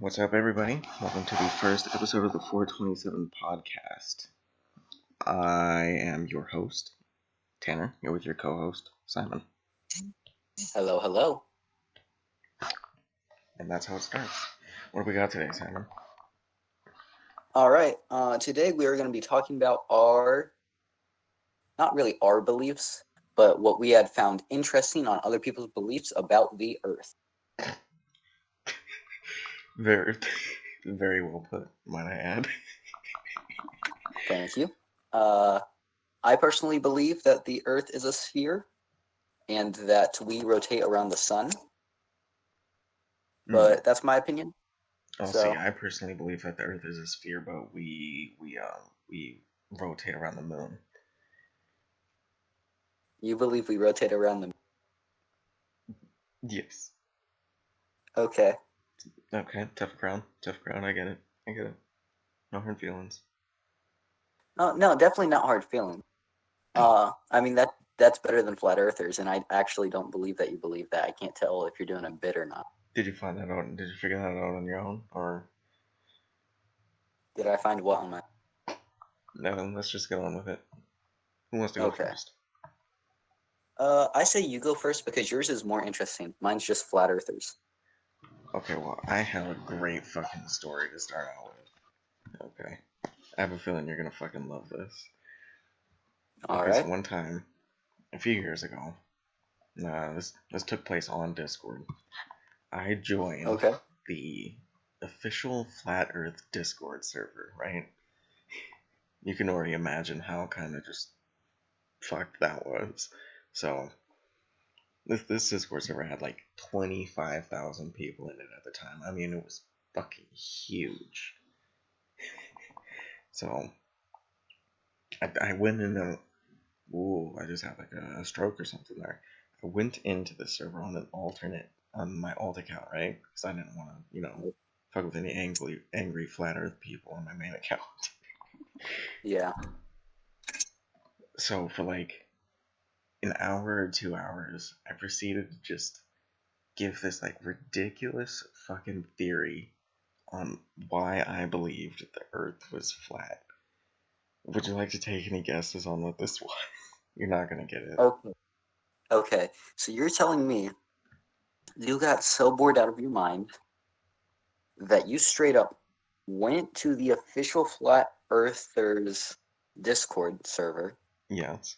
What's up, everybody? Welcome to the first episode of the 427 podcast. I am your host, Tanner. You're with your co-host, Simon. Hello, hello. And that's how it starts. What do we got today, Simon? All right. Today we are going to be talking about not really our beliefs, but what we had found interesting on other people's beliefs about the Earth. Very, very well put, might I add. Thank you. I personally believe that the Earth is a sphere and that we rotate around the sun. But that's my opinion. See, I personally believe that the Earth is a sphere, but we rotate around the moon. You believe we rotate around the moon? Yes. Okay. Okay, tough ground. I get it. No hard feelings. No, definitely not hard feelings. I mean that's better than flat earthers, and I actually don't believe that you believe that. I can't tell if you're doing a bit or not. Did you find that out? Did you figure that out on your own, or did I find what on my? No, let's just get on with it. Who wants to go first? I say you go first because yours is more interesting. Mine's just flat earthers. Okay, well, I have a great fucking story to start out with. Okay. I have a feeling you're gonna fucking love this. Because one time, a few years ago, this took place on Discord. I joined the official Flat Earth Discord server, right? You can already imagine how kind of just fucked that was. So, this Discord server had like 25,000 people in it at the time. I mean, it was fucking huge. So, I went in and, I just had like a stroke or something there. I went into the server on my alt account, right? Because I didn't want to, fuck with any angry flat earth people on my main account. Yeah. So for like an hour or 2 hours, I proceeded to just give this like ridiculous fucking theory on why I believed the Earth was flat. Would you like to take any guesses on what this was? You're not gonna get it. Okay. So you're telling me you got so bored out of your mind that you straight up went to the official Flat Earthers Discord server. Yes.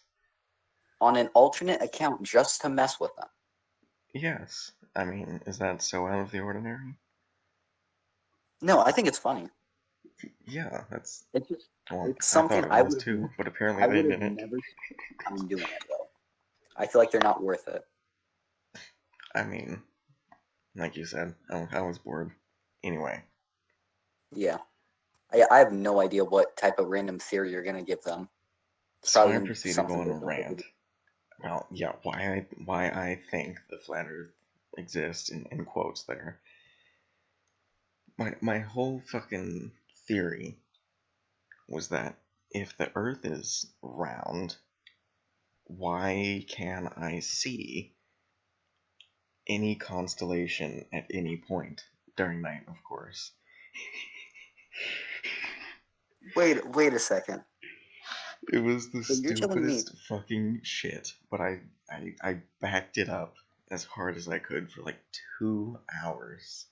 On an alternate account just to mess with them. Yes. I mean, is that so out of the ordinary? No, I think it's funny. Yeah, that's. It's just it's something I was too, but apparently they didn't. Never I'm doing it though. I feel like they're not worth it. I mean, like you said, I was bored. Anyway. Yeah. I have no idea what type of random theory you're gonna give them. So I proceeded to go on a rant. Well, yeah, why I think the flat Earth exists in quotes there. My whole fucking theory was that if the Earth is round, why can I see any constellation at any point during night, of course? Wait a second. It was the stupidest fucking shit, but I backed it up as hard as I could for like 2 hours.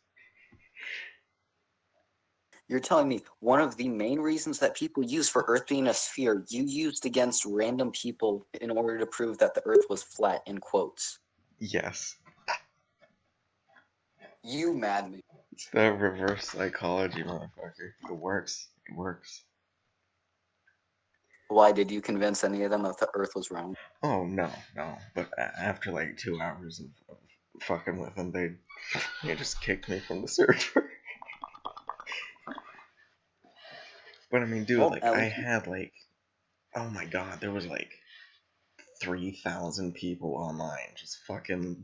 You're telling me one of the main reasons that people use for Earth being a sphere, you used against random people in order to prove that the Earth was flat, in quotes. Yes. You mad me. It's that reverse psychology, motherfucker. It works. It works. Why did you convince any of them that the Earth was round? Oh, no. But after like 2 hours of fucking with them, they just kicked me from the server. But I mean, dude, like, I had like, oh my god, there was like 3,000 people online just fucking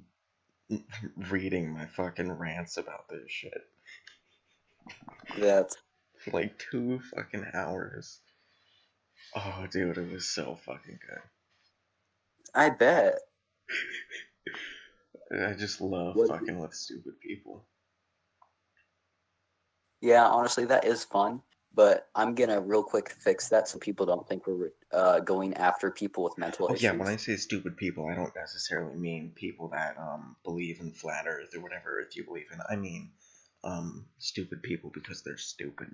reading my fucking rants about this shit. That's like 2 fucking hours. Oh, dude, it was so fucking good. I bet. I just love fucking with stupid people. Yeah, honestly, that is fun. But I'm gonna real quick fix that so people don't think we're going after people with mental Oh yeah, when I issues. say stupid people, I don't necessarily mean people that believe in flat Earth or whatever Earth you believe in. I mean stupid people because they're stupid.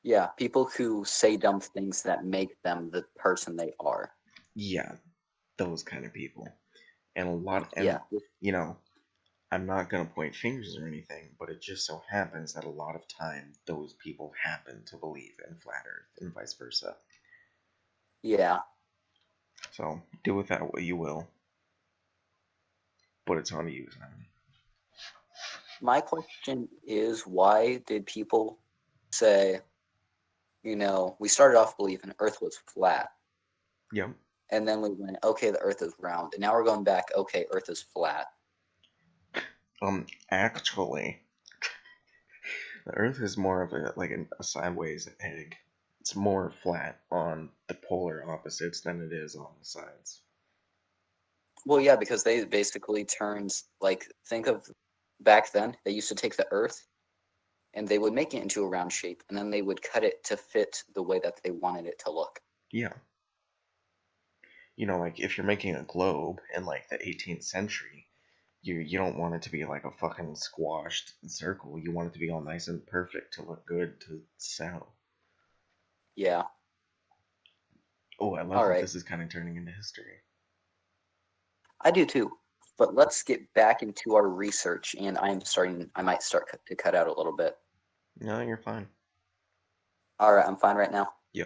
Yeah, people who say dumb things that make them the person they are. Yeah, those kind of people. And a lot, and Yeah, you know, I'm not gonna point fingers or anything, but it just so happens that a lot of time those people happen to believe in flat Earth and vice versa. yeah. So do with that what you will, but it's on you, Simon. My question is, why did people say, we started off believing Earth was flat, Yep. and then we went, okay, the Earth is round, and now we're going back, okay, Earth is flat. Actually, the Earth is more of a sideways egg. It's more flat on the polar opposites than it is on the sides. Well, yeah, because they basically turned, like, think of back then, they used to take the Earth and they would make it into a round shape, and then they would cut it to fit the way that they wanted it to look. Yeah. Like if you're making a globe in like the 18th century, you don't want it to be like a fucking squashed circle. You want it to be all nice and perfect to look good to sell. Yeah. Oh, I love All that right. this is kind of turning into history. I do too. But let's get back into our research, and I might start to cut out a little bit. No, you're fine. All right, I'm fine right now. Yo.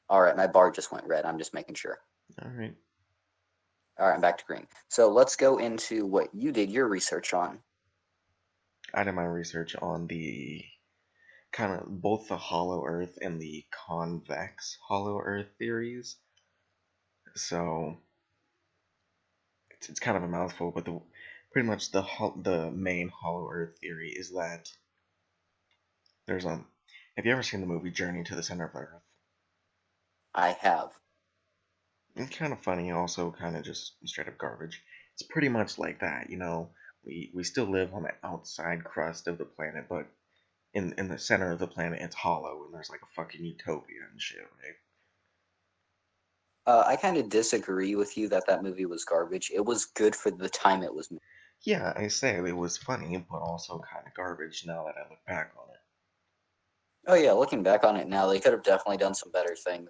All right, my bar just went red. I'm just making sure. All right. All right, I'm back to green. So let's go into what you did your research on. I did my research on the kind of both the hollow Earth and the convex hollow Earth theories. So it's kind of a mouthful, but pretty much the main hollow Earth theory is that there's a. Have you ever seen the movie Journey to the Center of the Earth? I have. It's kind of funny, also kind of just straight up garbage. It's pretty much like that, We still live on the outside crust of the planet, but in the center of the planet, it's hollow, and there's like a fucking utopia and shit, right? I kind of disagree with you that movie was garbage. It was good for the time it was made. Yeah, I say it was funny, but also kind of garbage now that I look back on it. Oh yeah, looking back on it now, they could have definitely done some better things.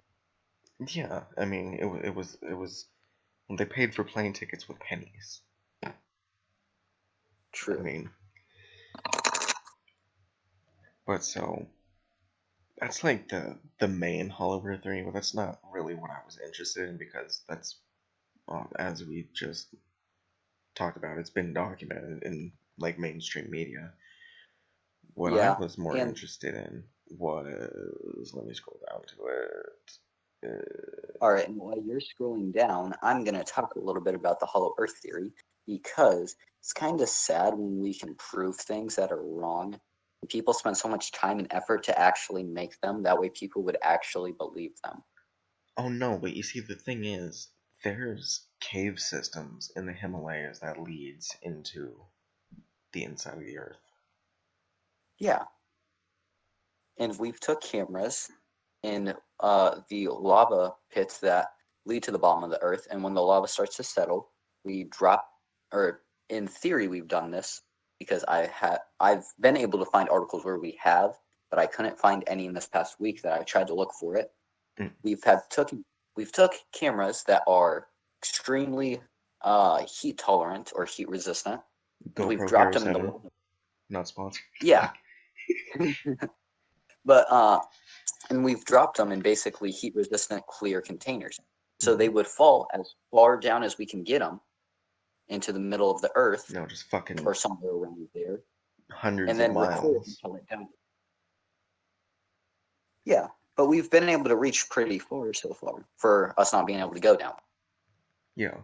Yeah, I mean, it was they paid for plane tickets with pennies. I True. mean, but so that's like the main Hollow Earth theory, but that's not really what I was interested in because that's as we just talked about, it's been documented in like mainstream media. What I Yeah, was more and interested in was, let me scroll down to it. all right, and while you're scrolling down, I'm going to talk a little bit about the Hollow Earth theory because it's kind of sad when we can prove things that are wrong. People spend so much time and effort to actually make them. That way, people would actually believe them. Oh no, but you see, the thing is, there's cave systems in the Himalayas that leads into the inside of the Earth. Yeah, and we've took cameras in the lava pits that lead to the bottom of the Earth, and when the lava starts to settle, we drop, or in theory, we've done this because I've been able to find articles where we have, but I couldn't find any in this past week that I tried to look for it. Mm. We've took cameras that are extremely heat tolerant or heat resistant, and we've GoPro dropped Hero them in the 7, lava. not sponsored. Yeah, but and we've dropped them in basically heat resistant clear containers. So they Mm-hmm. would fall as far down as we can get them into the middle of the earth No, just fucking or somewhere around there, hundreds and of then record miles. until it down. Yeah, but we've been able to reach pretty far so far for us not being able to go down. Yeah.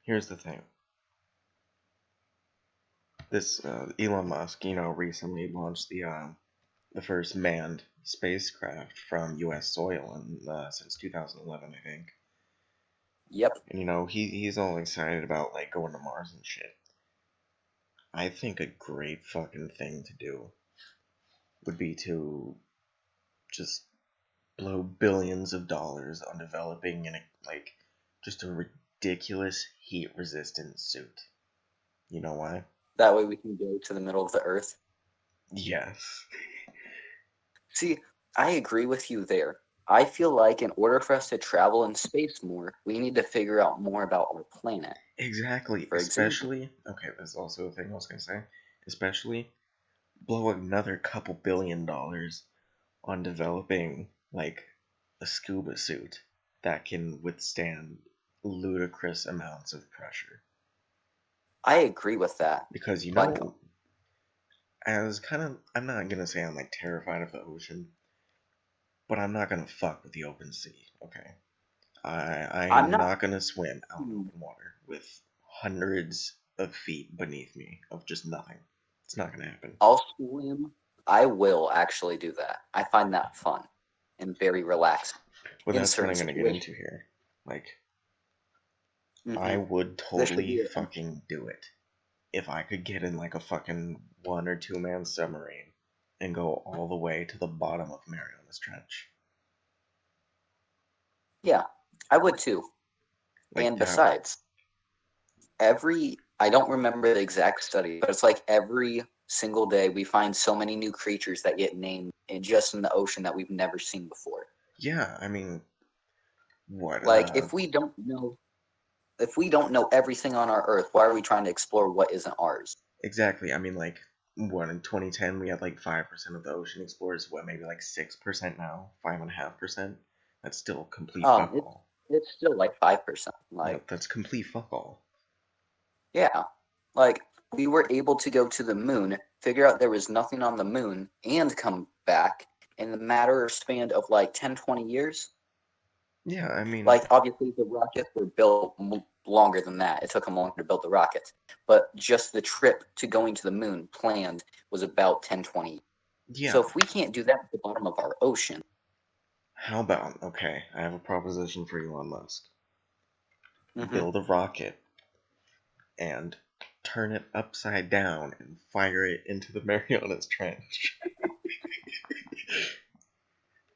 Here's the thing. This Elon Musk, recently launched the first manned spacecraft from U.S. soil since 2011, I think. Yep. And he's all excited about like going to Mars and shit. I think a great fucking thing to do would be to just blow billions of dollars on developing just a ridiculous heat resistant suit. You know why? That way we can go to the middle of the earth. Yes. See, I agree with you there. I feel like in order for us to travel in space more, we need to figure out more about our planet. Exactly. For example, Okay, that's also a thing I was gonna say. Especially blow another couple $1 billion on developing like a scuba suit that can withstand ludicrous amounts of pressure. I agree with that. Because Like, I'm not gonna say I'm like terrified of the ocean, but I'm not gonna fuck with the open sea. Okay, I'm I'm not. not gonna swim out in open water with hundreds of feet beneath me of just nothing. It's not gonna happen. I'll swim. I will actually do that. I find that fun and very relaxing Well, in that's what certain I'm gonna get situations. into here. Like, I Mm-hmm. would This should totally be fucking do it if I could get in like a fucking 1 or 2 man submarine and go all the way to the bottom of Mariana's Trench. Yeah, I would too. Like And that. besides, I don't remember the exact study, but it's like every single day we find so many new creatures that get named just in the ocean that we've never seen before. Yeah, I mean, what? Like if we don't know everything on our Earth, why are we trying to explore what isn't ours? Exactly. I mean, like, what, in 2010 we had like 5% of the ocean explorers. What, maybe like 6% now? 5.5%? That's still complete fuck It's all. it's still like 5%. Yeah, Like, that's complete fuck all. yeah, like we were able to go to the moon, figure out there was nothing on the moon, and come back in the matter span of like 10, 20 years. Yeah, I mean, Like, obviously, the rockets were built longer than that. It took them longer to build the rockets. But just the trip to going to the moon planned was about 10, 20. yeah. So if we can't do that at the bottom of our ocean. How about, okay, I have a proposition for Elon Musk. Mm-hmm. Build a rocket and turn it upside down and fire it into the Marianas Trench.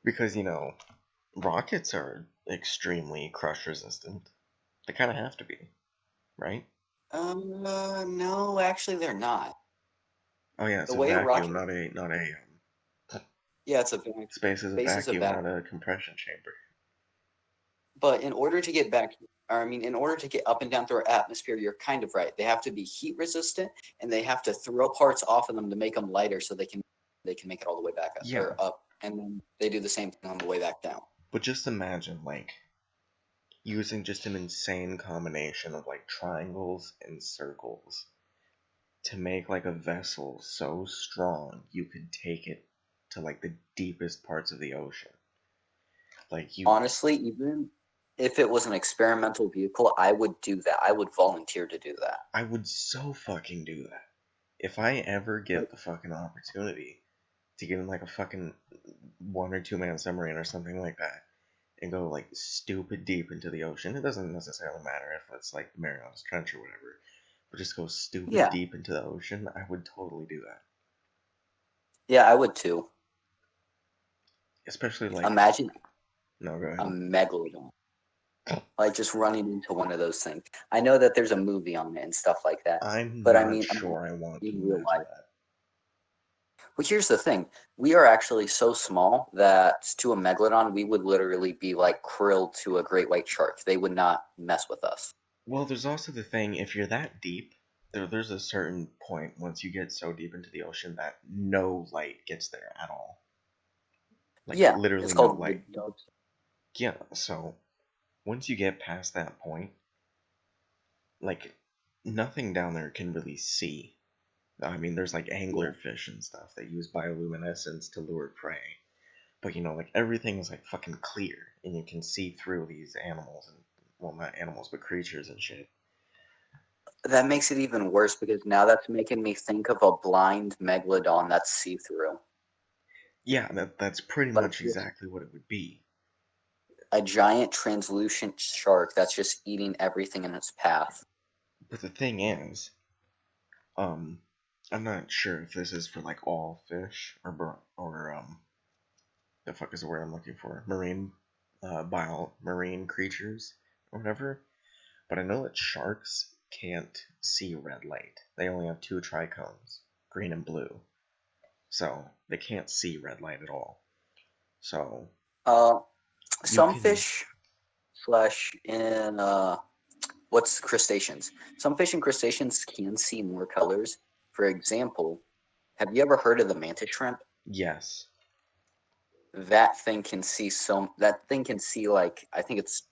Because, rockets are extremely crush resistant. They kind of have to be, right? No, actually, they're not. Oh yeah, it's The a way a vacuum, rocket, not a yeah, it's a vacuum. space is a Space is a vacuum, not vacuum. a compression chamber. But in order to get back, or I mean, in order to get up and down through our atmosphere, you're kind of right. They have to be heat resistant, and they have to throw parts off of them to make them lighter, so they can make it all the way back up Yeah, or up, and then they do the same thing on the way back down. but just imagine like using just an insane combination of like triangles and circles to make like a vessel so strong you could take it to like the deepest parts of the ocean. Like you Honestly, even if it was an experimental vehicle, I would do that. I would volunteer to do that. I would so fucking do that. If I ever get Like, the fucking opportunity to get in like a fucking 1 or 2 man submarine or something like that and go like stupid deep into the ocean. It doesn't necessarily matter if it's like Marianas Trench or whatever, but just go stupid yeah, deep into the ocean. I would totally do that. yeah, I would too. Especially like, Imagine no, go a ahead. megalodon, like just running into one of those things. I know that there's a movie on it and stuff like that, I'm but I not mean, sure I want to in real imagine life. that. But here's the thing: we are actually so small that to a megalodon, we would literally be like krill to a great white shark. They would not mess with us. Well, there's also the thing, if you're that deep, there's a certain point once you get so deep into the ocean that no light gets there at all. Like, Yeah, it's literally no called the light. dark. Yeah, so once you get past that point, like, nothing down there can really see. I mean, there's like Yeah. anglerfish and stuff that use bioluminescence to lure prey. But like everything is like fucking clear and you can see through these animals and, well, not animals, but creatures and shit. That makes it even worse because now that's making me think of a blind megalodon that's see-through. Yeah, that's pretty Like much just exactly what it would be. a giant translucent shark that's just eating everything in its path. But the thing is, I'm not sure if this is for like all fish or the fuck is the word I'm looking for? Marine creatures or whatever. But I know that sharks can't see red light. They only have two trichomes, green and blue. So they can't see red light at all. So Some fish slash in what's crustaceans? Some fish and crustaceans can see more colors. For example, have you ever heard of the mantis shrimp? Yes. That thing can see like I think it's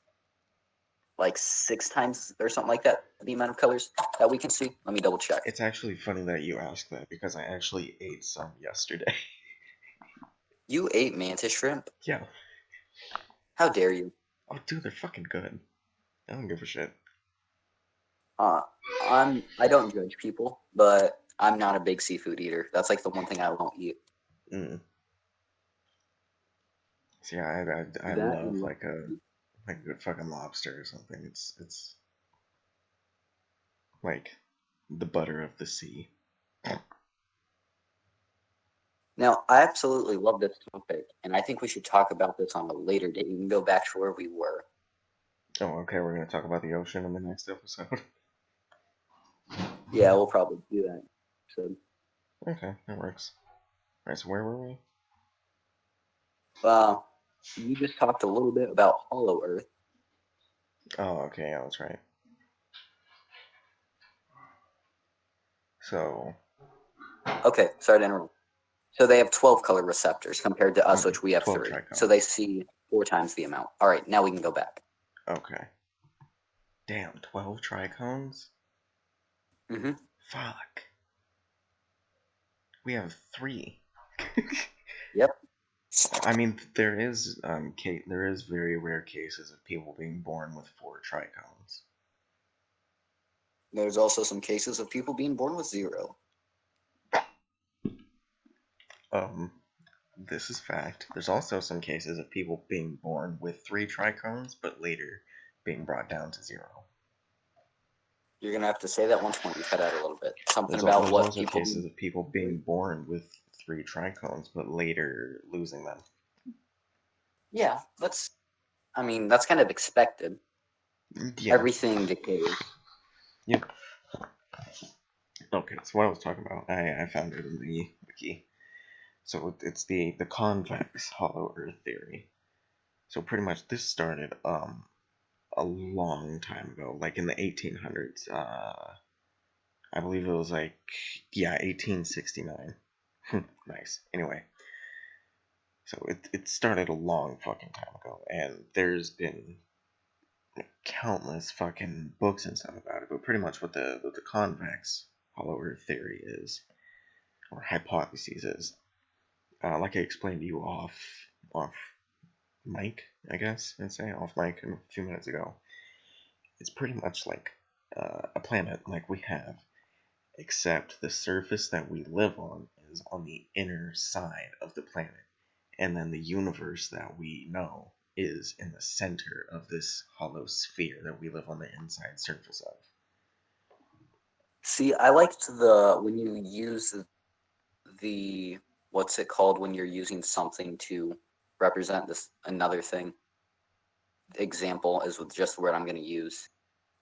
like 6 times or something like that, the amount of colors that we can see. Let me double check. It's actually funny that you asked that because I actually ate some yesterday. You ate mantis shrimp? Yeah. How dare you? Oh, dude, they're fucking good. I don't give a shit. I don't judge people, but I'm not a big seafood eater. That's like the one thing I won't eat. Mm. See, I That love and like a good fucking lobster or something. It's like the butter of the sea. now, I absolutely love this topic, and I think we should talk about this on a later date. We can go back to where we were. Oh, okay. We're gonna talk about the ocean in the next episode. Yeah, we'll probably do that. So, Okay, that works. All right. So where were we? you just talked a little bit about Hollow Earth. Oh, okay. Yeah, that's right. So. Okay, sorry to interrupt. So they have 12 color receptors compared to us, which we have 12 3. trichomes. So they see 4 times the amount. All right, now we can go back. Okay. Damn, 12 trichomes? Mm-hmm. Fuck. We have 3. Yep. I mean, there is very rare cases of people being born with 4 trichomes. There's also some cases of people being born with 0. This is fact. There's also some cases of people being born with 3 trichomes, but later being brought down to 0. You're gonna have to say that once more. You cut out a little bit. Something There's about what also people. cases of people being born with 3 trichomes, but later losing them. Yeah, that's kind of expected. Yeah. Everything decays. Yep. Okay, so what I was talking about, I found it in the wiki. So it's the convex hollow Earth theory. So pretty much this started a long time ago, like in the 1800s. I believe it was like 1869. Nice. Anyway, so it started a long fucking time ago, and there's been countless fucking books and stuff about it. But pretty much what the convex hollow Earth theory is, or hypotheses is, like I explained to you off mic, I guess I'd say off mic a few minutes ago. It's pretty much like a planet like we have, except the surface that we live on is on the inner side of the planet, and then the universe that we know is in the center of this hollow sphere that we live on the inside surface of. See, I liked when you use the what's it called when you're using something to represent this another thing. Example is with just the word I'm going to use,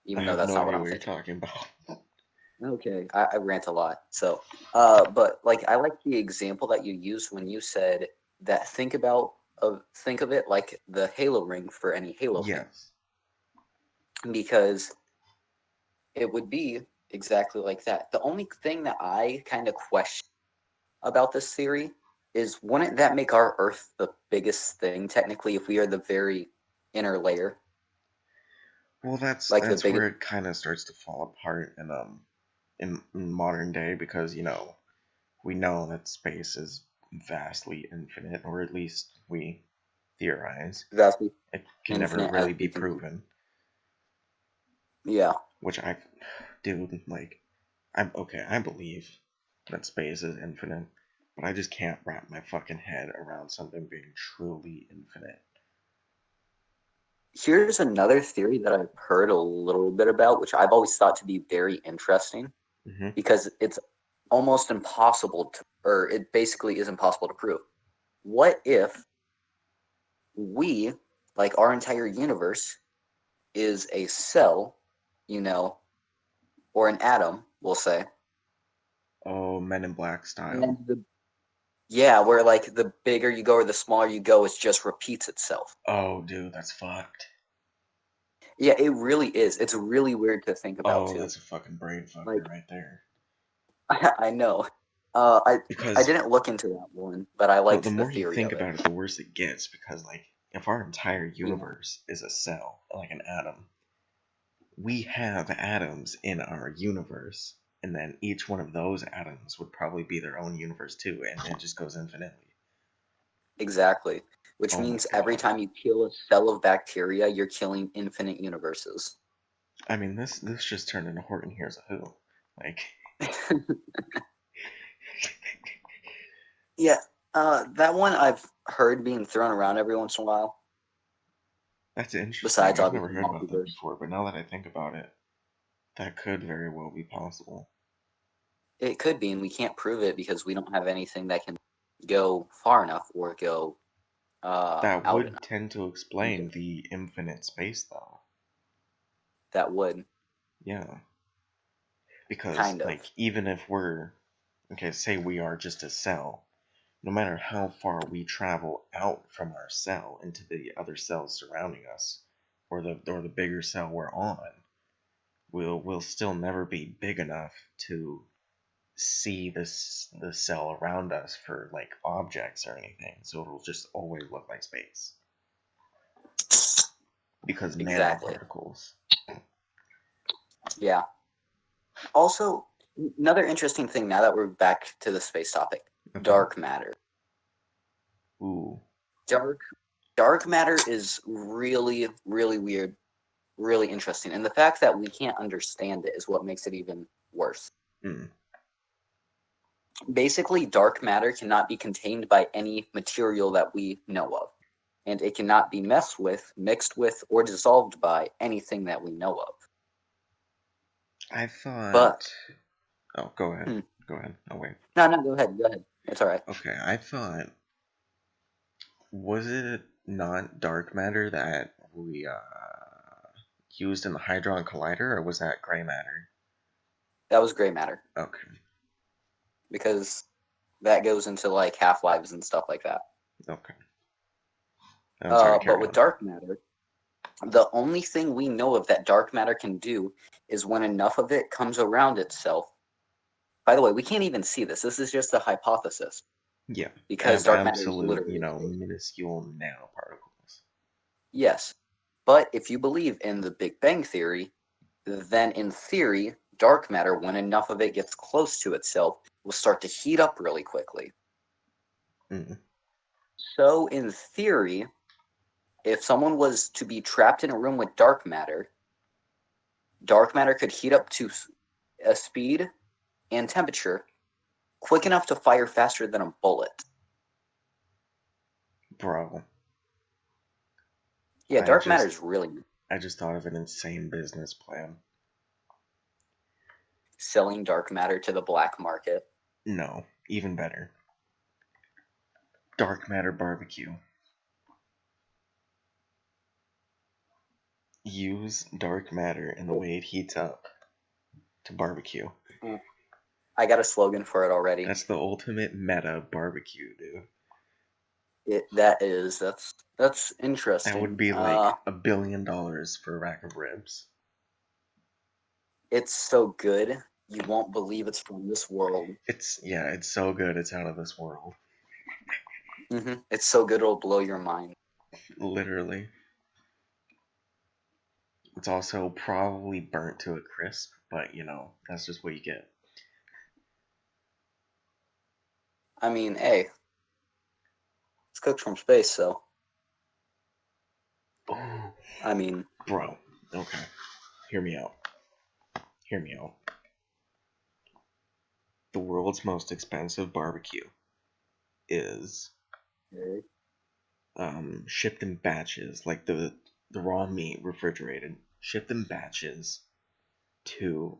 even I though have that's no not what idea I'm what you're thinking. talking about. Okay, I rant a lot. So, but like I like the example that you used when you said that think of it like the Halo ring for any Halo fan, Yes. because it would be exactly like that. The only thing that I kind of question about this theory is wouldn't that make our Earth the biggest thing technically if we are the very inner layer? Well, that's Like the where biggest. it kind of starts to fall apart in modern day, because we know that space is vastly infinite, or at least we theorize. Vastly It can never infinite as really be we can. proven. Yeah. Which dude, like, I believe that space is infinite, but I just can't wrap my fucking head around something being truly infinite. Here's another theory that I've heard a little bit about, which I've always thought to be very interesting, Mm-hmm. because almost impossible to, or it basically is impossible to prove. What if we, like our entire universe, is a cell, or an atom, we'll say. Oh, Men in Black style. Where like the bigger you go or the smaller you go, it just repeats itself. Oh, dude, that's fucked. Yeah, it really is. It's really weird to think about, too. Oh, that's a fucking brain fucker right there. I know. I didn't look into that one, but I liked the more you theory think of it. about it, the worse it gets, because, like, if our entire universe is a cell, like an atom, we have atoms in our universe, and then each one of those atoms would probably be their own universe too, and it just goes infinitely. Exactly. Which means every time you kill a cell of bacteria, you're killing infinite universes. I mean, this just turned into Horton Hears a Who. Like... Yeah, that one I've heard being thrown around every once in a while. That's interesting. Besides, I've never obviously, heard about that multiverse. before, but now that I think about it, that could very well be possible. It could be, and we can't prove it because we don't have anything that can go far enough or go that out would enough. tend to explain the infinite space, though. That would. Yeah. Because, Kind of. like, even if we're... Okay, say we are just a cell. No matter how far we travel out from our cell into the other cells surrounding us, or the bigger cell we're on, we'll still never be big enough to see the cell around us for like objects or anything. So it'll just always look like space because nanoparticles. Yeah. Also, another interesting thing now that we're back to the space topic, dark matter. Ooh. Dark matter is really, really weird, really interesting. And the fact that we can't understand it is what makes it even worse. Basically, dark matter cannot be contained by any material that we know of. And it cannot be mixed with, or dissolved by anything that we know of. I thought... But... Oh, go ahead. Go ahead. Oh, wait. No, go ahead. It's all right. Okay, I thought... Was it not dark matter that we used in the Hadron Collider, or was that gray matter? That was gray matter. Okay. Because that goes into like half-lives and stuff like that. Okay. But with dark matter, the only thing we know of that dark matter can do is when enough of it comes around itself. By the way, we can't even see this. This is just a hypothesis. Yeah. Because dark matter is literally minuscule nanoparticles. Yes. But if you believe in the Big Bang Theory, then in theory, dark matter, when enough of it gets close to itself, will start to heat up really quickly. So in theory, if someone was to be trapped in a room with dark matter could heat up to a speed and temperature quick enough to fire faster than a bullet. Bro. Yeah, dark matter is really... I just thought of an insane business plan. Selling dark matter to the black market. No, even better. Dark matter barbecue. Use dark matter and the way it heats up to barbecue. I got a slogan for it already. That's the ultimate meta barbecue, dude. That's interesting. That would be like $1 billion for a rack of ribs. It's so good, you won't believe it's from this world. It's so good, it's out of this world. It's so good it'll blow your mind. Literally. It's also probably burnt to a crisp, but that's just what you get. I mean, hey, it's cooked from space, so. Oh. I mean... Bro, okay. Hear me out. The world's most expensive barbecue is shipped in batches, like the raw meat refrigerated, shipped in batches to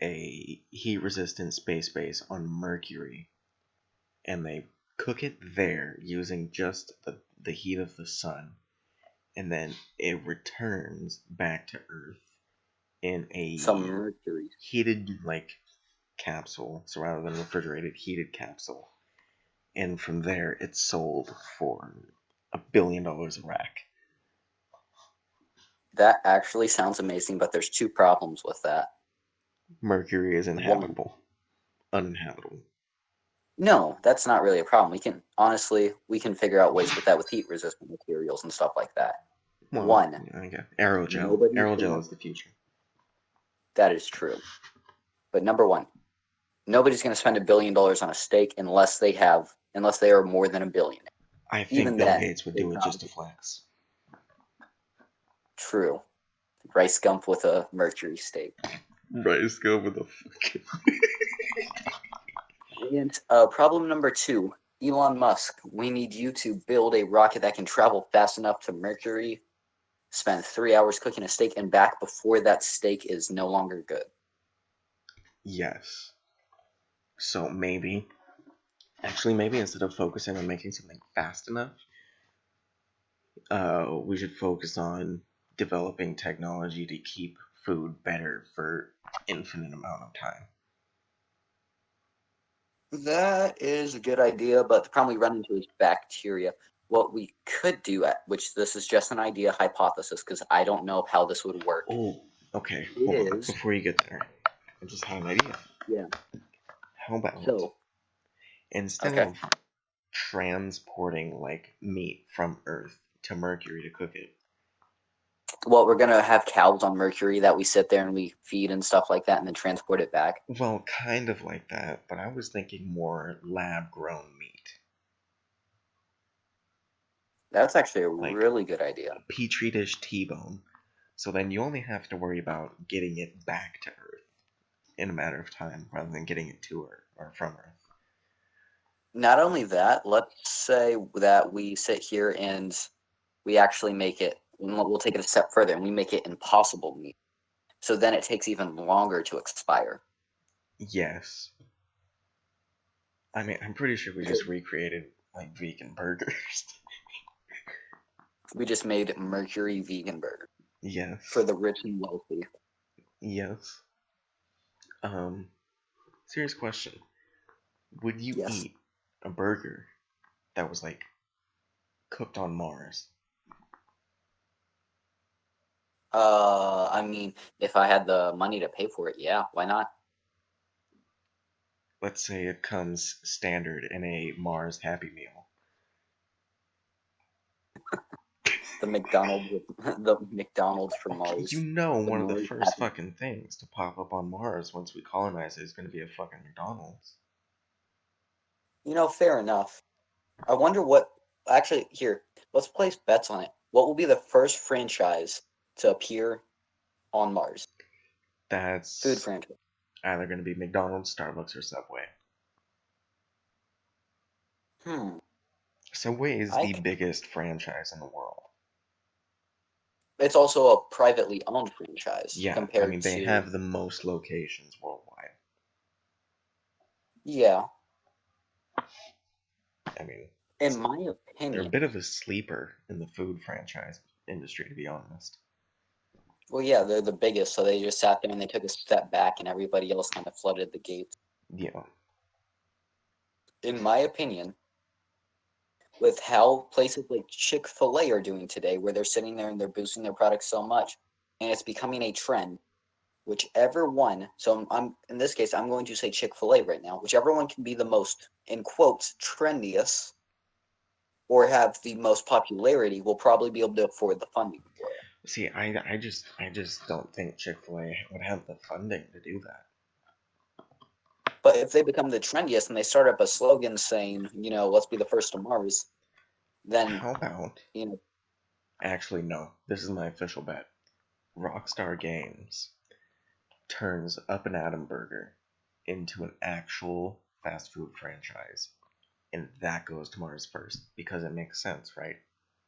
a heat-resistant space base on Mercury, and they cook it there using just the heat of the sun, and then it returns back to Earth in Some a mercury. heated capsule, so rather than refrigerated, heated capsule. And from there, it's sold for $1 billion a rack. That actually sounds amazing, but there's two problems with that. Mercury is One, uninhabitable. no, that's not really a problem. We can figure out ways with that with heat-resistant materials and stuff like that. Well, One, okay. Aerogel. nobody Aerogel is the future. That is true. But number one, nobody's going to spend $1 billion on a steak unless they are more than a billion. I think Even Bill then, Gates would do it just to flex. True. Rice gump with a mercury steak. Rice gump with a fucking... And problem number two, Elon Musk, we need you to build a rocket that can travel fast enough to Mercury, spend 3 hours cooking a steak, and back before that steak is no longer good. Yes. So maybe instead of focusing on making something fast enough, we should focus on developing technology to keep food better for infinite amount of time. That is a good idea, but the problem we run into is bacteria. What we could do, which this is just an idea, hypothesis, because I don't know how this would work. Oh, okay. Hold on. Before you get there, I just had an idea. Yeah. How about instead of transporting meat from Earth to Mercury to cook it? Well, we're gonna have cows on Mercury that we sit there and we feed and stuff like that, and then transport it back. Well, kind of like that, but I was thinking more lab-grown meat. That's actually a really good idea. A Petri dish T-bone. So then you only have to worry about getting it back to Earth in a matter of time, rather than getting it to Earth or from Earth. Not only that, let's say that we sit here and we actually make it. We'll take it a step further, and we make it impossible meat. So then it takes even longer to expire. Yes. I mean, I'm pretty sure we just recreated vegan burgers. We just made Mercury vegan burger. Yes. For the rich and wealthy. Yes. Serious question. Would you eat a burger that was cooked on Mars? I mean, if I had the money to pay for it, yeah, why not? Let's say it comes standard in a Mars Happy Meal. The McDonald's for Mars. You know, one of the first fucking things to pop up on Mars once we colonize it is going to be a fucking McDonald's. You know, fair enough. I wonder what... Actually, here, let's place bets on it. What will be the first franchise to appear on Mars? That's... Food franchise. Either going to be McDonald's, Starbucks, or Subway. Subway is the biggest franchise in the world. It's also a privately owned franchise. Yeah, I mean, they have the most locations worldwide. Yeah. I mean, in my opinion, they're a bit of a sleeper in the food franchise industry, to be honest. Well, yeah, they're the biggest, so they just sat there and they took a step back, and everybody else kind of flooded the gates. Yeah. In my opinion, with how places like Chick-fil-A are doing today, where they're sitting there and they're boosting their products so much, and it's becoming a trend, whichever one, so I'm in this case, I'm going to say Chick-fil-A right now, whichever one can be the most, in quotes, trendiest, or have the most popularity, will probably be able to afford the funding for it. See, I just don't think Chick-fil-A would have the funding to do that. But if they become the trendiest and they start up a slogan saying, you know, let's be the first to Mars, then... How about... Actually, no. This is my official bet. Rockstar Games turns Up and Atom Burger into an actual fast food franchise. And that goes to Mars first. Because it makes sense, right?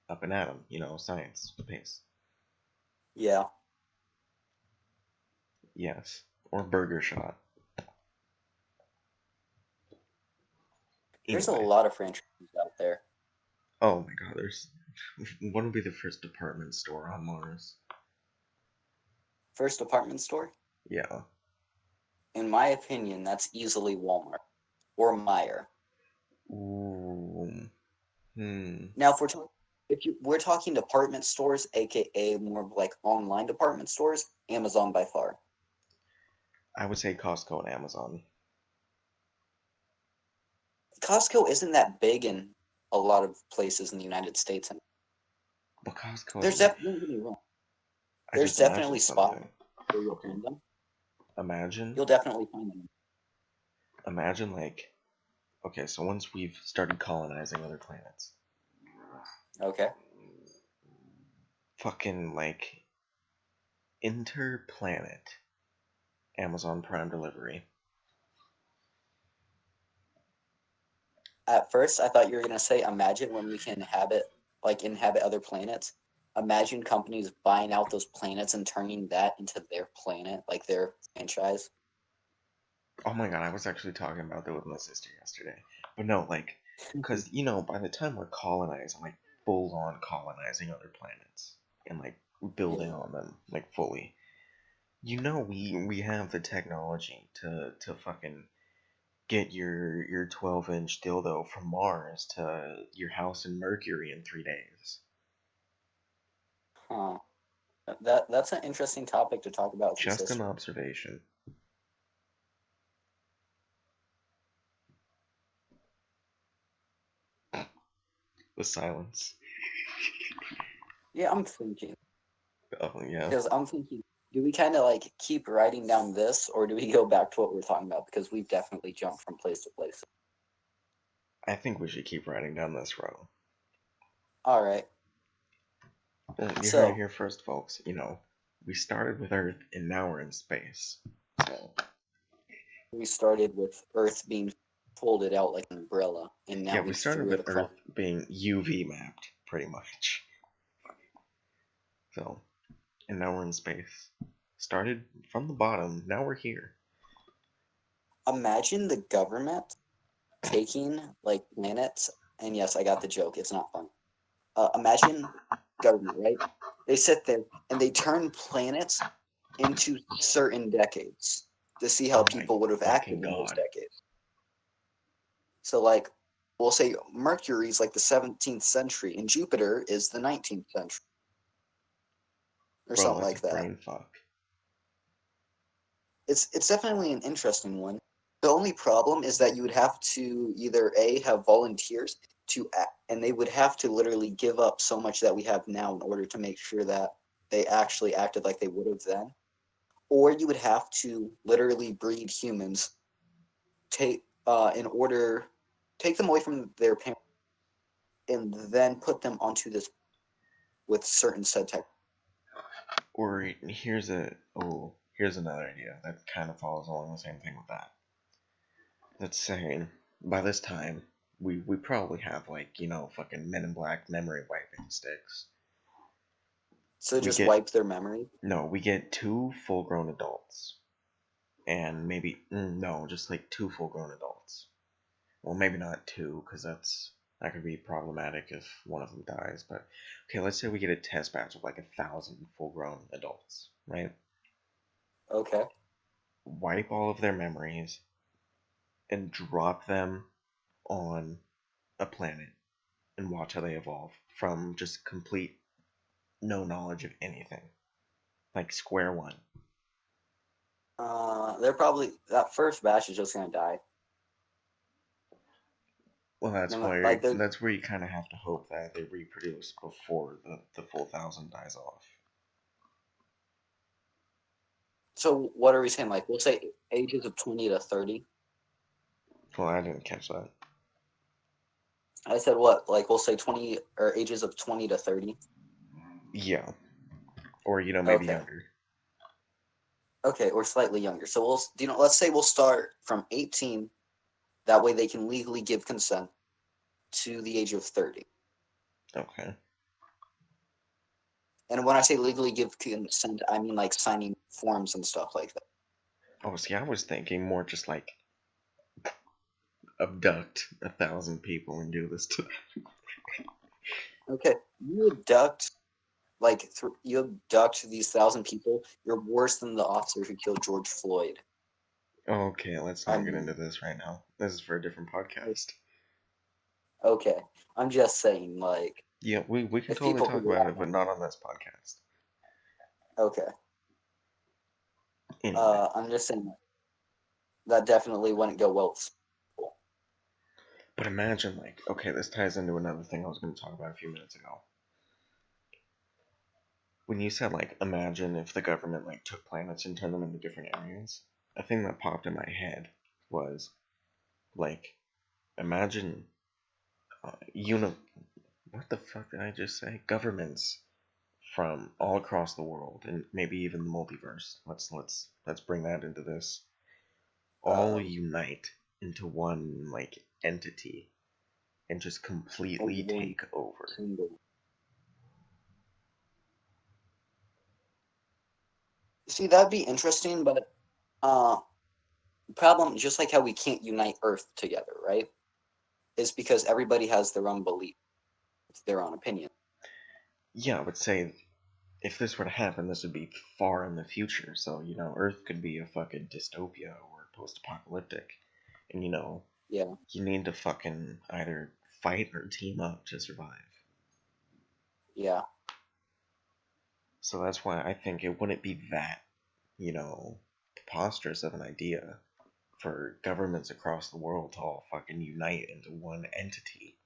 Up and Atom, science, space. Yeah. Yes. Or Burger Shot. There's a Anyway. lot of franchises out there. Oh my god, what would be the first department store on Mars? First department store? Yeah. In my opinion, that's easily Walmart or Meijer. Ooh. Now, we're talking department stores, aka more of like online department stores, Amazon by far. I would say Costco and Amazon. Costco isn't that big in a lot of places in the United States. But Costco There's is like, definitely, don't get me wrong. I There's just imagine definitely spots something. where you'll find them. Imagine, You'll definitely find them. imagine like, okay, so once we've started colonizing other planets, Okay. fucking like, interplanet Amazon Prime delivery. At first, I thought you were gonna say, imagine when we can inhabit other planets. Imagine companies buying out those planets and turning that into their planet, like their franchise. Oh my god, I was actually talking about that with my sister yesterday. But no, like, because, you know, by the time we're colonizing, like, full on colonizing other planets and, like, building Yeah. on them, like, fully, you know, we have the technology to fucking get your 12-inch dildo from Mars to your house in Mercury in 3 days. Huh. That's an interesting topic to talk about with your Just an sister. observation. The silence. Yeah, I'm thinking. Oh, yeah. Because I'm thinking, do we kind of like keep writing down this, or do we go back to what we're talking about? Because we've definitely jumped from place to place. I think we should keep writing down this row. All right. Well, you heard it So here first, folks. You know, we started with Earth and now we're in space. So, we started with Earth being folded out like an umbrella, and now yeah, we we started threw it with across. Earth being UV mapped, pretty much. So, and now we're in space. Started from the bottom, now we're here. Imagine the government taking like planets, and yes, I got the joke. It's not fun. Imagine government, right? They sit there and they turn planets into certain decades to see how Oh my people would have fucking acted in those god. decades. So, like, we'll say Mercury's like the 17th century, and Jupiter is the 19th century, or Bro, something that's a like that. brain fuck. It's definitely an interesting one. The only problem is that you would have to either have volunteers to act, and they would have to literally give up so much that we have now in order to make sure that they actually acted like they would have then, or you would have to literally breed humans, take them away from their parents, and then put them onto this with certain said tech. Or here's another idea that kind of follows along the same thing with that. Let's say by this time we probably have like, you know, fucking Men in Black memory wiping sticks. So We just get wipe their memory. No, we get two full-grown adults, and maybe no, just like two full-grown adults. Well, maybe not two, because that could be problematic if one of them dies. But okay, let's say we get a test batch of like 1,000 full-grown adults, right? Okay. Wipe all of their memories and drop them on a planet and watch how they evolve from just complete no knowledge of anything, like square one. They're probably that first batch is just gonna die. Well, Like they're that's where you kind of have to hope that they reproduce before the full 1,000 dies off. So what are we saying? Like we'll say ages of 20 to 30. Well, I didn't catch that. I said what? Like we'll say 20 or ages of 20 to 30. Yeah, or you know, maybe Okay. younger. Okay, or slightly younger. So let's say we'll start from 18. That way they can legally give consent to the age of 30. Okay. And when I say legally give consent, I mean like signing forms and stuff like that. Oh, see, I was thinking more just like abduct 1,000 people and do this to them. Okay, you abduct you abduct these 1,000 people. You're worse than the officer who killed George Floyd. Okay, let's I not get mean, into this right now. This is for a different podcast. okay, I'm just saying, like, Yeah, we can if totally people talk who were about it, but not on this podcast. okay, Anyway, I'm just saying that definitely wouldn't go well with people. but imagine, like, okay, this ties into another thing I was going to talk about a few minutes ago. When you said, like, imagine if the government, like, took planets and turned them into different areas, a thing that popped in my head was, like, imagine, what the fuck did I just say? Governments from all across the world and maybe even the multiverse. Let's bring that into this. All Um, unite into one like entity and just completely one take over. single. See, that'd be interesting, but uh, problem, just like how we can't unite Earth together, right? Is because everybody has their own belief, their own opinion. Yeah, I would say if this were to happen, this would be far in the future. So, Earth could be a fucking dystopia or post apocalyptic. And, Yeah. you need to fucking either fight or team up to survive. Yeah. So that's why I think it wouldn't be that, preposterous of an idea for governments across the world to all fucking unite into one entity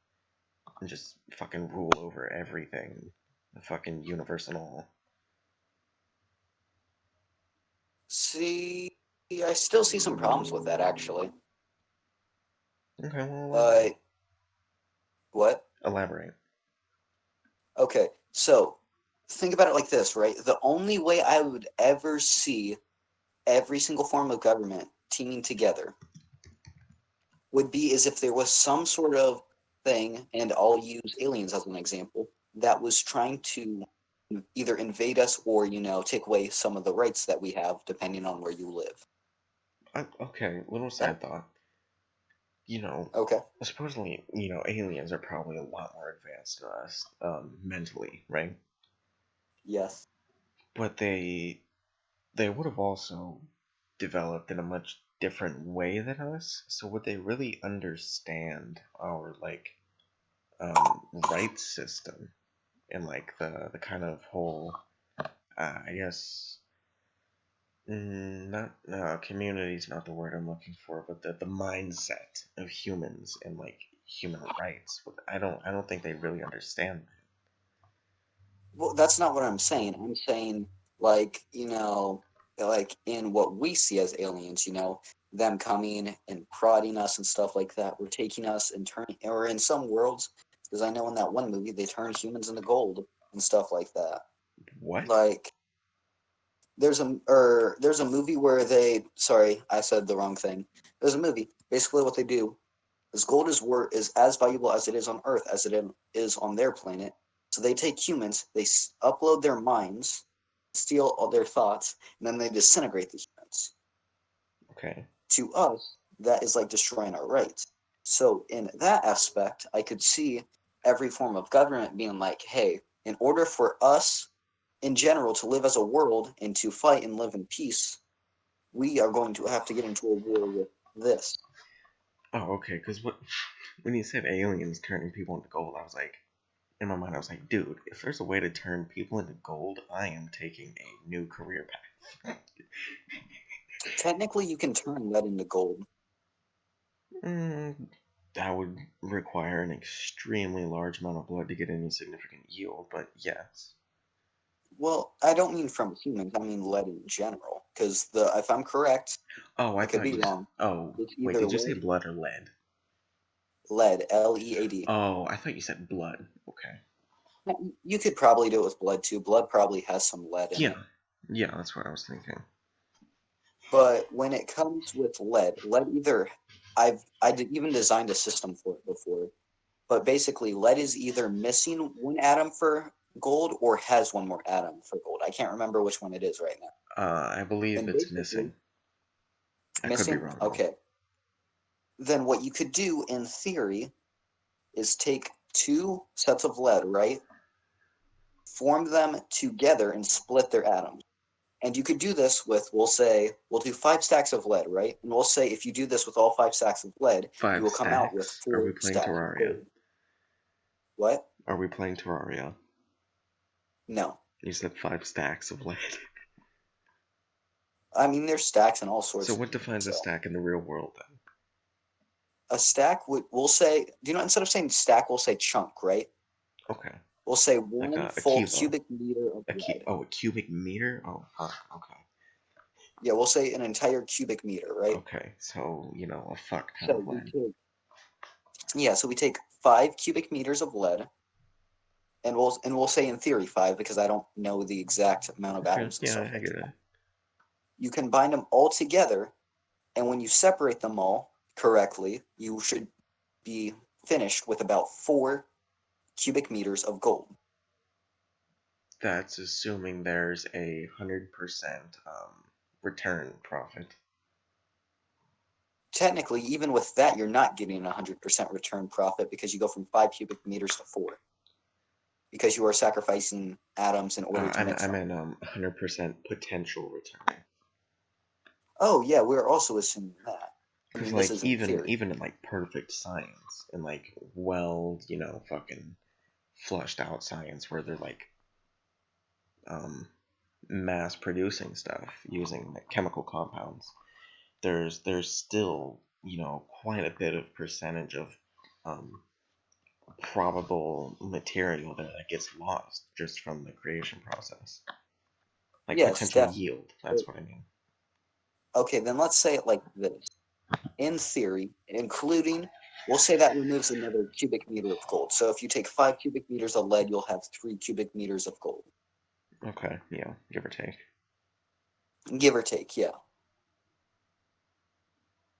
and just fucking rule over everything. The fucking universe and all. See, I still see some problems with that, actually. Okay, well, elaborate. What? Elaborate. Okay, so think about it like this, right? The only way I would ever see every single form of government teaming together would be as if there was some sort of thing, and I'll use aliens as an example, that was trying to either invade us or, take away some of the rights that we have depending on where you live. Okay, little That, side thought. okay. Supposedly, aliens are probably a lot more advanced than us, mentally, right? Yes. But they would have also developed in a much different way than us. So would they really understand our like rights system and like the kind of whole I guess not no community's not the word I'm looking for, but the mindset of humans and like human rights. I don't think they really understand that. Well, that's not what I'm saying. I'm saying, like, like in what we see as aliens, them coming and prodding us and stuff like that. We're taking us and turning, or in some worlds, because I know in that one movie, they turn humans into gold and stuff like that. What? Like, there's a movie where sorry, I said the wrong thing. There's a movie. Basically, what they do is gold is as valuable as it is on Earth as it is on their planet. So they take humans, they upload their minds, steal all their thoughts, and then they disintegrate the humans. Okay. To us, that is like destroying our rights. So in that aspect, I could see every form of government being like, hey, in order for us in general to live as a world and to fight and live in peace, we are going to have to get into a war with this. Oh, okay. Because when you said aliens turning people into gold, I was like, in my mind, I was like, dude, if there's a way to turn people into gold, I am taking a new career path. Technically, you can turn lead into gold. That would require an extremely large amount of blood to get any significant yield, but yes. Well, I don't mean from humans. I mean lead in general. Because if I'm correct, Oh, I I could thought be you. wrong. Oh, It's wait, either did you say lead, blood or lead? Lead, Oh, I thought you said blood. Okay. You could probably do it with blood too. Blood probably has some lead in Yeah. it. Yeah, that's what I was thinking. But when it comes with lead either even designed a system for it before. But basically, lead is either missing one atom for gold or has one more atom for gold. I can't remember which one it is right now. I believe And it's basically, missing. I could be wrong, though. Okay. Then what you could do in theory is take two sets of lead, right? Form them together and split their atoms. And you could do this with, we'll do 5 stacks of lead, right? And we'll say if you do this with all 5 stacks of lead, you 5 will come out with stacks? Are 4 we playing stacks of Terraria? gold. What? Are we playing Terraria? No. You said 5 stacks of lead. I mean, there's stacks and all sorts So of what defines a stack in the real world, then? A stack, we'll say, instead of saying stack, we'll say chunk, right? Okay. We'll say Like one a full kilo. cubic meter of lead. A cubic meter? Oh, fuck. Okay. Yeah, we'll say an entire cubic meter, right? Okay, so, a fuck ton of lead. So we take 5 cubic meters of lead, and we'll say in theory 5 because I don't know the exact amount of atoms and stuff. I get it. You combine them all together, and when you separate them all correctly, you should be finished with about 4 cubic meters of gold. That's assuming there's a 100% return profit. Technically, even with that, you're not getting a 100% return profit because you go from 5 cubic meters to 4. Because you are sacrificing atoms in order to mix them. I meant 100% potential return. Oh yeah, we're also assuming that. Because like even in like perfect science and like fucking flushed out science where they're like mass producing stuff using like chemical compounds, there's still quite a bit of percentage of probable material that gets lost just from the creation process. Like potential yield, that's what I mean. Okay, then let's say it like this. In theory, we'll say that removes another cubic meter of gold. So if you take 5 cubic meters of lead, you'll have 3 cubic meters of gold. Okay, yeah, give or take. Give or take, yeah.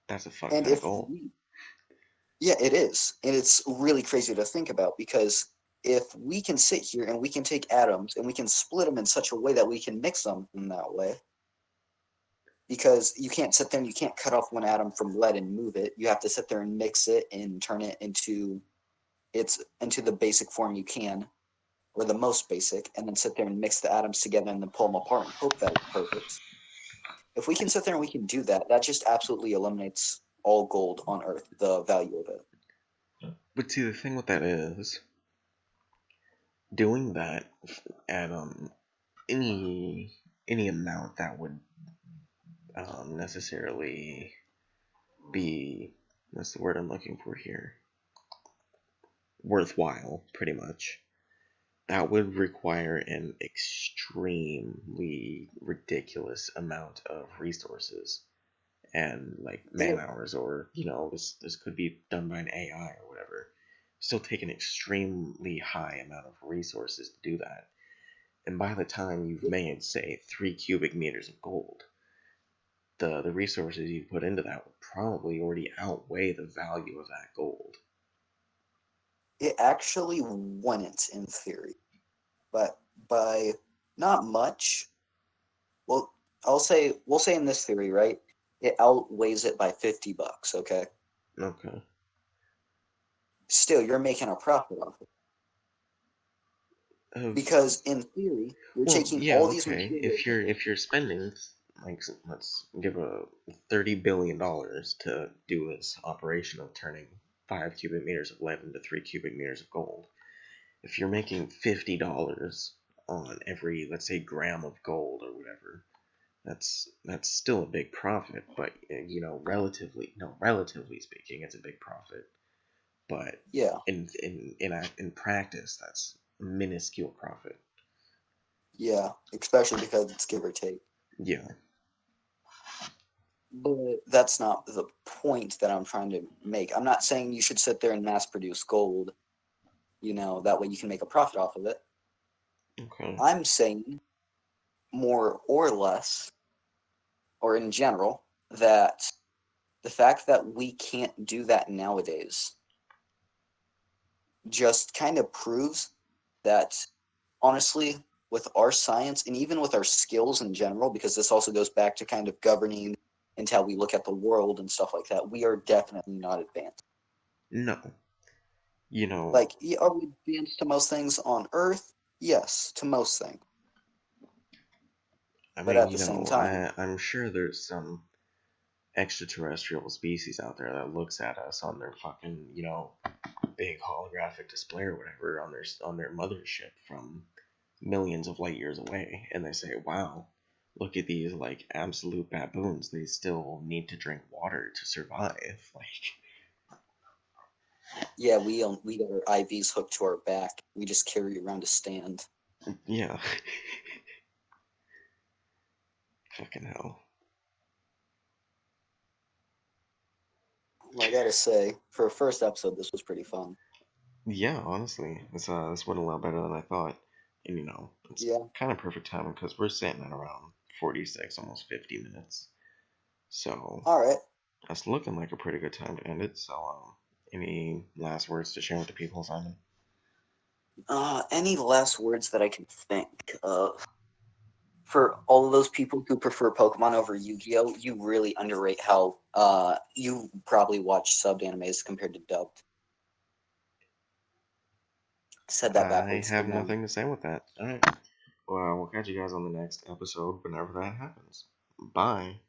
That's a fuck ton of gold. Yeah, it is. And it's really crazy to think about because if we can sit here and we can take atoms and we can split them in such a way that we can mix them in that way, because you can't sit there and you can't cut off one atom from lead and move it. You have to sit there and mix it and turn it into the basic form you can, or the most basic, and then sit there and mix the atoms together and then pull them apart and hope that it's perfect. If we can sit there and we can do that, that just absolutely eliminates all gold on Earth, the value of it. But see, the thing with that is, doing that at any amount that would necessarily be, what's the word I'm looking for here? Worthwhile, pretty much. That would require an extremely ridiculous amount of resources and like man hours, or this could be done by an AI or whatever. Still take an extremely high amount of resources to do that. And by the time you've made, say, 3 cubic meters of gold, the resources you put into that would probably already outweigh the value of that gold. It actually wouldn't in theory, but by not much. Well, we'll say in this theory, right? It outweighs it by $50. Okay. Okay. Still, you're making a profit off it. Because in theory, you're taking all these materials. If you're spending, like, let's give a $30 billion to do this operation of turning 5 cubic meters of lead into 3 cubic meters of gold. If you're making $50 on every, let's say, gram of gold or whatever, that's still a big profit. But relatively speaking, it's a big profit. But yeah, in practice, that's a minuscule profit. Yeah, especially because it's give or take. Yeah. But that's not the point that I'm trying to make. I'm not saying you should sit there and mass produce gold, that way you can make a profit off of it. Okay. I'm saying more or less, or in general, that the fact that we can't do that nowadays just kind of proves that, honestly, with our science and even with our skills in general, because this also goes back to kind of governing into how we look at the world and stuff like that, we are definitely not advanced. No. You know, like, are we advanced to most things on Earth? Yes, to most things. I But mean, at the same know, time, I'm sure there's some extraterrestrial species out there that looks at us on their fucking, big holographic display or whatever on their mothership from millions of light years away, and they say, "Wow, look at these like absolute baboons. They still need to drink water to survive." Like, yeah, we got our IVs hooked to our back. We just carry around a stand. yeah, fucking hell. Well, I gotta say, for a first episode, this was pretty fun. Yeah, honestly, this went a lot better than I thought, and it's Yeah. kind of perfect timing because we're sitting at around 46, almost 50 minutes. So All right. that's looking like a pretty good time to end it. So, any last words to share with the people, Simon? Any last words that I can think of? For all of those people who prefer Pokemon over Yu-Gi-Oh, you really underrate how you probably watch subbed animes compared to dubbed. Said that I backwards. have And then nothing to say with that. All right. Well, we'll catch you guys on the next episode whenever that happens. Bye.